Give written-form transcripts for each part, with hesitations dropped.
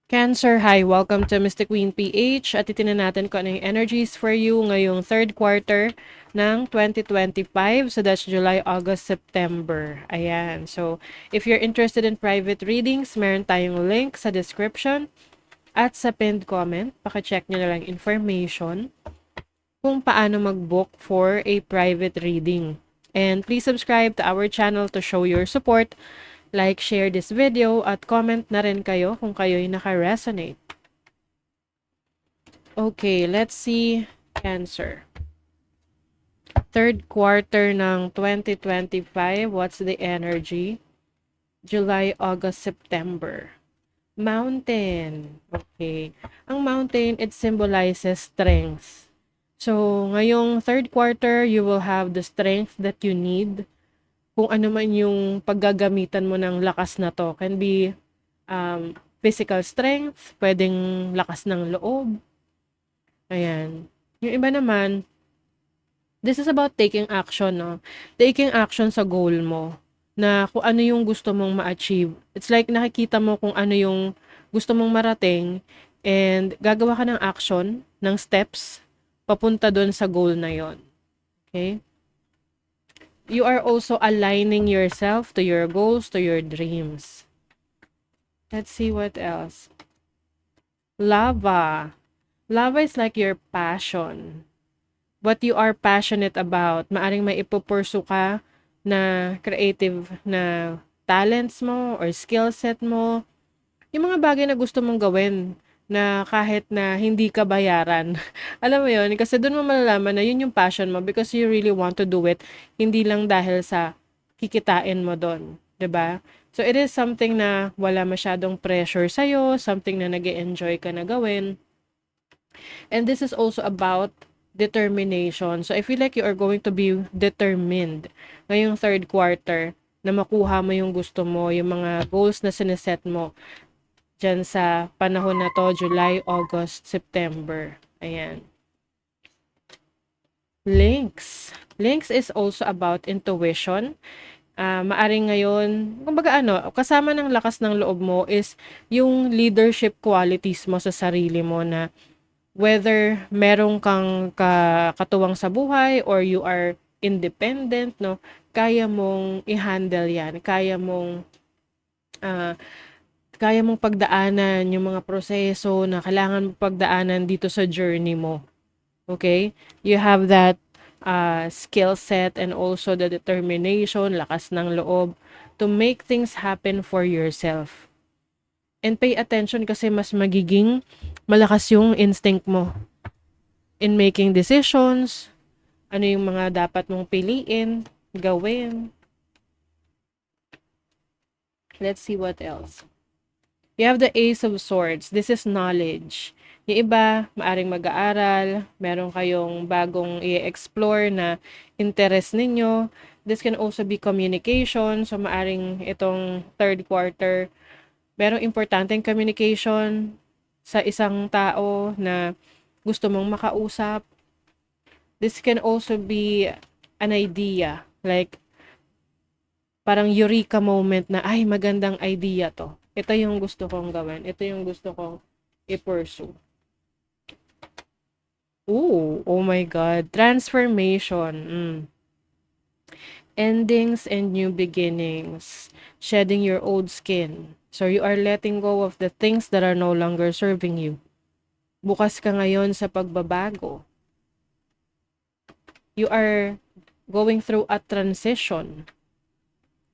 Cancer, hi! Welcome to Mystic Queen PH at itinan natin kung ano yung energies for you ngayong third quarter ng 2025. So that's July, August, September. Ayan. So if you're interested in private readings, meron tayong link sa description at sa pinned comment. Paka-check nyo na lang information kung paano mag-book for a private reading. And please subscribe to our channel to show your support. Like, share this video, at comment na rin kayo kung kayo'y naka-resonate. Okay, let's see Cancer. Third quarter ng 2025, what's the energy? July, August, September. Mountain. Okay. Ang mountain, it symbolizes strength. So, ngayong third quarter, you will have the strength that you need. Kung ano man yung paggagamitan mo ng lakas na to. Can be physical strength, pwedeng lakas ng loob. Ayan. Yung iba naman, this is about taking action, no? Taking action sa goal mo. Na kung ano yung gusto mong ma-achieve. It's like nakikita mo kung ano yung gusto mong marating and gagawa ka ng action, ng steps, papunta doon sa goal na yon. Okay? You are also aligning yourself to your goals, to your dreams. Let's see what else. Lava. Lava is like your passion. What you are passionate about. Maaring may ipupursu ka na creative na talents mo or skill set mo. Yung mga bagay na gusto mong gawin na kahit na hindi ka bayaran. Alam mo yun? Kasi doon mo malalaman na yun yung passion mo because you really want to do it. Hindi lang dahil sa kikitain mo doon. 'Di ba? So it is something na wala masyadong pressure sa'yo, something na nag-e-enjoy ka na gawin. And this is also about determination. So I feel like you are going to be determined ngayong third quarter na makuha mo yung gusto mo, yung mga goals na sineset mo dyan sa panahon na to, July, August, September. Ayan. Links. Links is also about intuition. Maaring ngayon, kumbaga kasama ng lakas ng loob mo is yung leadership qualities mo sa sarili mo na whether meron kang katuwang sa buhay or you are independent, no? Kaya mong i-handle yan. Ah, kaya mong pagdaanan yung mga proseso na kailangan mong pagdaanan dito sa journey mo. Okay? You have that skill set and also the determination, lakas ng loob to make things happen for yourself. And pay attention kasi mas magiging malakas yung instinct mo in making decisions, ano yung mga dapat mong piliin, gawin. Let's see what else. You have the Ace of Swords. This is knowledge. Yung iba, maaring mag-aaral, meron kayong bagong i-explore na interest ninyo. This can also be communication. So, maaring itong third quarter, merong importanteng communication sa isang tao na gusto mong makausap. This can also be an idea. Like, parang eureka moment na, ay, magandang idea to. Ito yung gusto kong gawin. Ito yung gusto kong i-pursue. Ooh, oh my God. Transformation. Endings and new beginnings. Shedding your old skin. So you are letting go of the things that are no longer serving you. Bukas ka ngayon sa pagbabago. You are going through a transition.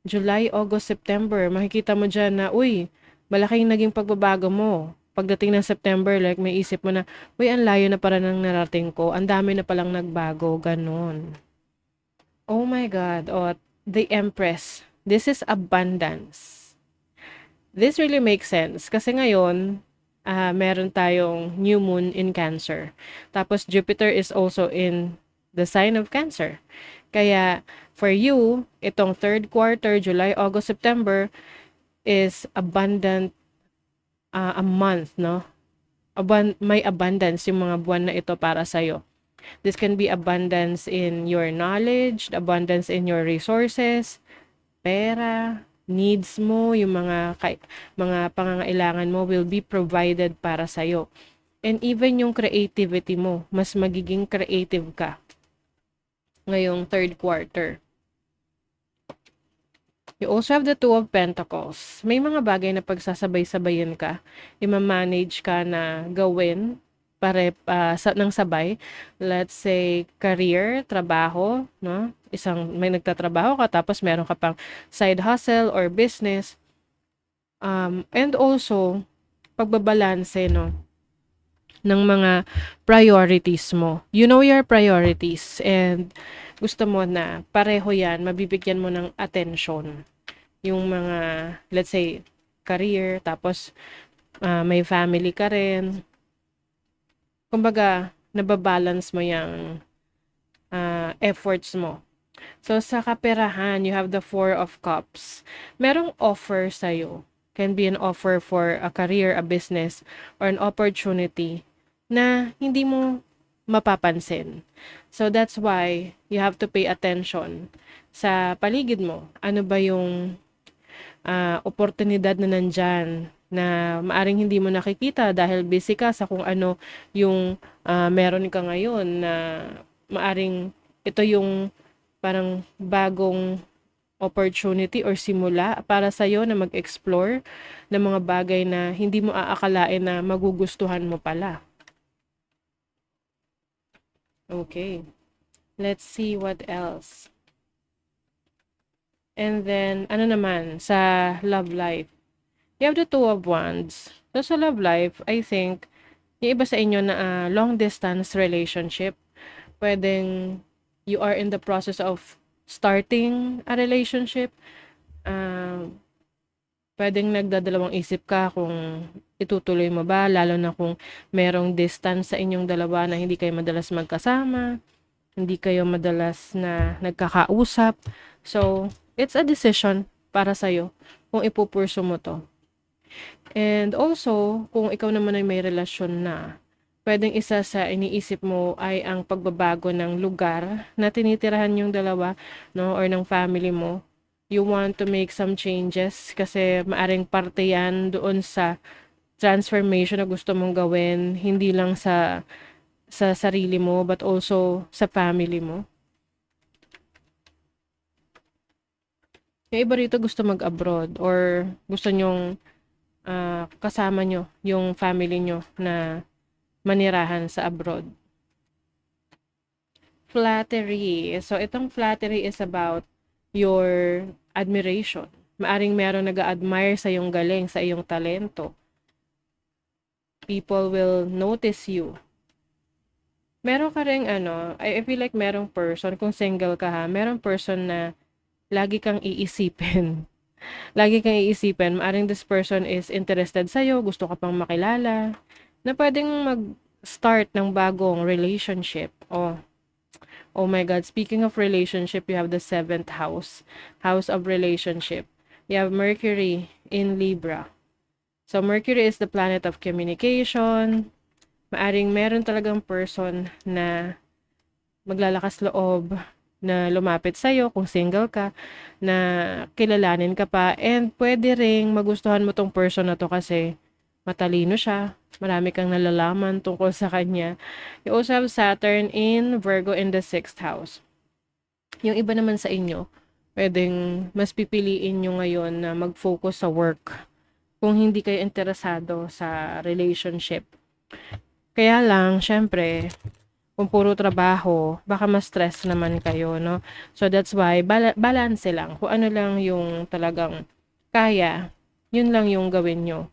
July, August, September, makikita mo dyan na, uy, malaking naging pagbabago mo. Pagdating ng September, like may isip mo na, uy, ang layo na para nang narating ko. Ang dami na palang nagbago. Ganon. Oh my God. Oh, the Empress. This is abundance. This really makes sense. Kasi ngayon, meron tayong new moon in Cancer. Tapos Jupiter is also in the sign of Cancer. Kaya, for you, itong third quarter, July, August, September, is abundant a month, no? May abundance yung mga buwan na ito para sa'yo. This can be abundance in your knowledge, abundance in your resources, pera, needs mo, yung mga pangangailangan mo will be provided para sa'yo. And even yung creativity mo, mas magiging creative ka ngayong third quarter. You also have the Two of Pentacles. May mga bagay na pagsasabay-sabayin ka, ima-manage ka na gawin ng sabay. Let's say career, trabaho, no? May nagtatrabaho ka tapos meron ka pang side hustle or business. And also pagbabalanse, no, ng mga priorities mo. You know your priorities and gusto mo na pareho yan, mabibigyan mo ng attention. Yung mga, let's say, career, tapos may family ka rin. Kumbaga, nababalance mo yung efforts mo. So, sa kaperahan, you have the Four of Cups. Merong offer sa'yo. Can be an offer for a career, a business, or an opportunity na hindi mo mapapansin. So, that's why you have to pay attention sa paligid mo. Ano ba yung oportunidad na nandyan na maaring hindi mo nakikita dahil busy ka sa kung ano yung meron ka ngayon na maaring ito yung parang bagong opportunity or simula para sa'yo na mag-explore ng mga bagay na hindi mo aakalain na magugustuhan mo pala. Okay. Let's see what else. And then, ano naman, sa love life. You have the Two of Wands. So, sa love life, I think, yung iba sa inyo na long distance relationship, pwedeng you are in the process of starting a relationship. Pwedeng nagdadalawang isip ka kung itutuloy mo ba, lalo na kung merong distance sa inyong dalawa na hindi kayo madalas magkasama, hindi kayo madalas na nagkakausap. So, it's a decision para sa'yo kung ipupurso mo to. And also, kung ikaw naman ay may relasyon na, pwedeng isa sa iniisip mo ay ang pagbabago ng lugar na tinitirahan yung dalawa, no, or ng family mo. You want to make some changes kasi maaring parte yan doon sa transformation na gusto mong gawin, hindi lang sa sarili mo but also sa family mo. Yung iba rito gusto mag-abroad or gusto nyong kasama nyo yung family nyo na manirahan sa abroad. Flattery. So, itong flattery is about your admiration. Maaring meron nag-a-admire sa iyong galing, sa iyong talento. People will notice you. Meron ka ring I feel like merong person, kung single ka ha, merong person na lagi kang iisipin. Lagi kang iisipin, maaring this person is interested sa'yo, gusto ka pang makilala, na pwedeng mag-start ng bagong relationship. Oh my God, speaking of relationship, you have the 7th house, house of relationship. You have Mercury in Libra. So, Mercury is the planet of communication. Maaring meron talagang person na maglalakas loob na lumapit sa'yo kung single ka, na kilalanin ka pa, and pwede ring magustuhan mo tong person na to kasi matalino siya, marami kang nalalaman tungkol sa kanya. You also have Saturn in Virgo in the 6th house. Yung iba naman sa inyo, pwedeng mas pipiliin nyo ngayon na mag-focus sa work kung hindi kayo interesado sa relationship. Kaya lang, syempre, kung puro trabaho, baka ma-stress naman kayo, no? So, that's why, balance lang. Kung ano lang yung talagang kaya, yun lang yung gawin nyo.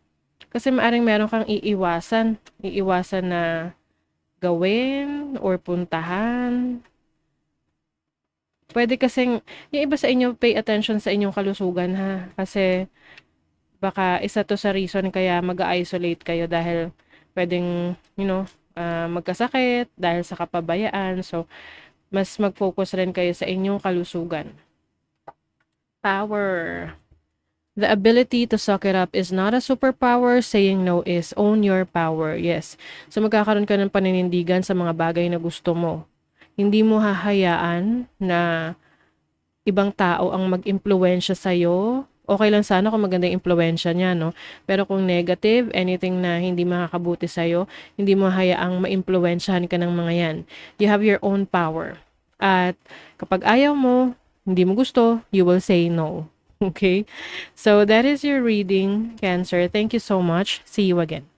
Kasi maaring meron kang iiwasan na gawin or puntahan. Pwede kasing, yung iba sa inyo, pay attention sa inyong kalusugan ha. Kasi, baka isa to sa reason kaya mag-isolate kayo dahil pwedeng, magkasakit dahil sa kapabayaan. So, mas mag-focus rin kayo sa inyong kalusugan. Power. The ability to suck it up is not a superpower. Saying no is own your power. Yes. So, magkakaroon ka ng paninindigan sa mga bagay na gusto mo. Hindi mo hahayaan na ibang tao ang mag-impluwensya sa'yo okay lang sana kung maganda yung impluwensya niya, no? Pero kung negative, anything na hindi makakabuti sa'yo, hindi mo hayaang maimpluwensyahan ka ng mga yan. You have your own power. At kapag ayaw mo, hindi mo gusto, you will say no. Okay? So that is your reading, Cancer. Thank you so much. See you again.